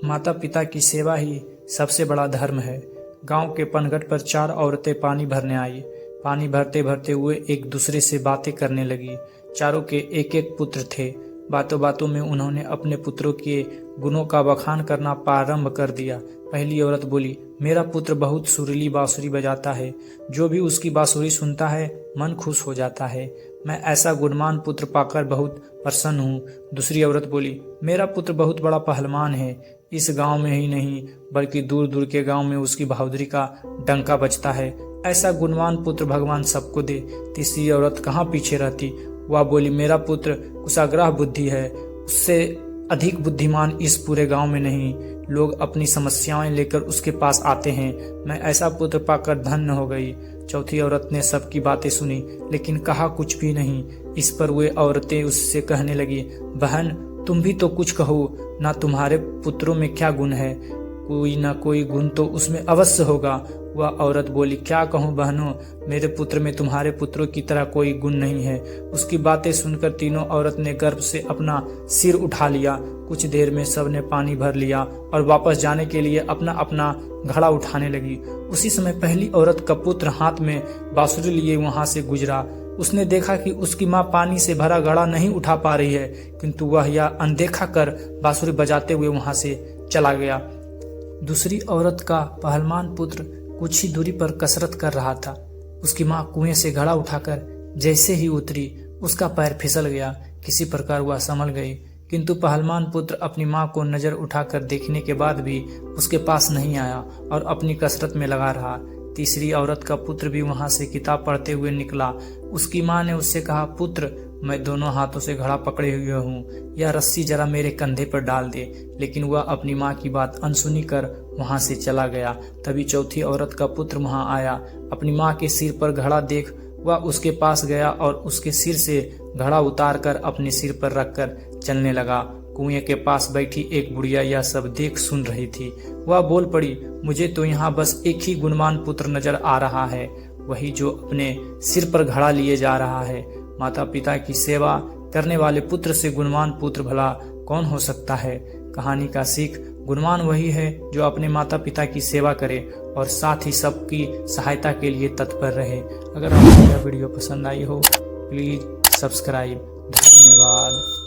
माता पिता की सेवा ही सबसे बड़ा धर्म है। गांव के पनघट पर 4 औरतें पानी भरने आई। पानी भरते भरते हुए एक दूसरे से बातें करने लगी। चारों के एक एक पुत्र थे। बातों बातों में उन्होंने अपने पुत्रों के गुणों का बखान करना प्रारंभ कर दिया। पहली औरत बोली, मेरा पुत्र बहुत सुरीली बांसुरी बजाता है। जो भी उसकी बांसुरी सुनता है मन खुश हो जाता है। मैं ऐसा गुणवान पुत्र पाकर बहुत प्रसन्न हूँ। दूसरी औरत बोली, मेरा पुत्र बहुत बड़ा पहलवान है। इस गांव में ही नहीं बल्कि दूर दूर के गांव में उसकी बहादुरी का डंका बजता है। ऐसा गुणवान पुत्र भगवान सबको दे। तीसरी औरत कहाँ पीछे रहती, वह बोली, मेरा पुत्र कुशाग्रह बुद्धि है। उससे अधिक बुद्धिमान इस पूरे गांव में नहीं। लोग अपनी समस्याएं लेकर उसके पास आते हैं। मैं ऐसा पुत्र पाकर धन्य हो गई। चौथी औरत ने सबकी बातें सुनी लेकिन कहा कुछ भी नहीं। इस पर वे औरतें उससे कहने लगी, बहन तुम भी तो कुछ कहो ना, तुम्हारे पुत्रों में क्या गुण है? कोई ना कोई गुण तो उसमें अवश्य होगा। वह औरत बोली, क्या कहूँ बहनों, मेरे पुत्र में तुम्हारे पुत्रों की तरह कोई गुण नहीं है। उसकी बातें सुनकर तीनों औरत ने गर्व से अपना सिर उठा लिया। कुछ देर में सब ने पानी भर लिया और वापस जाने के लिए अपना अपना घड़ा उठाने लगी। उसी समय पहली औरत का पुत्र हाथ में बांसुरी लिए वहां से गुजरा। उसने देखा कि उसकी माँ पानी से भरा घड़ा नहीं उठा पा रही है, किंतु वह यह अनदेखा कर बांसुरी बजाते हुए वहां से चला गया। दूसरी औरत का पहलवान पुत्र कुछ ही दूरी पर कसरत कर रहा था। उसकी माँ कुएं से घड़ा उठाकर जैसे ही उतरी, उसका पैर फिसल गया। किसी प्रकार वह संभल गई, किंतु पहलवान पुत्र अपनी माँ को नजर उठाकर देखने के बाद भी उसके पास नहीं आया और अपनी कसरत में लगा रहा। तीसरी औरत का पुत्र भी वहां से किताब पढ़ते हुए निकला। उसकी माँ ने उससे कहा, पुत्र मैं दोनों हाथों से घड़ा पकड़े हुए हूँ, यह रस्सी जरा मेरे कंधे पर डाल दे। लेकिन वह अपनी माँ की बात अनसुनी कर वहां से चला गया। तभी चौथी औरत का पुत्र वहां आया। अपनी माँ के सिर पर घड़ा देख वह उसके पास गया और उसके सिर से घड़ा उतार कर अपने सिर पर रखकर चलने लगा। कुएं के पास बैठी एक बुढ़िया यह सब देख सुन रही थी। वह बोल पड़ी, मुझे तो यहाँ बस एक ही गुणवान पुत्र नजर आ रहा है, वही जो अपने सिर पर घड़ा लिए जा रहा है। माता पिता की सेवा करने वाले पुत्र से गुणवान पुत्र भला कौन हो सकता है? कहानी का सीख, गुणवान वही है जो अपने माता पिता की सेवा करे और साथ ही सबकी सहायता के लिए तत्पर रहे। अगर आपको यह वीडियो पसंद आई हो प्लीज सब्सक्राइब। धन्यवाद।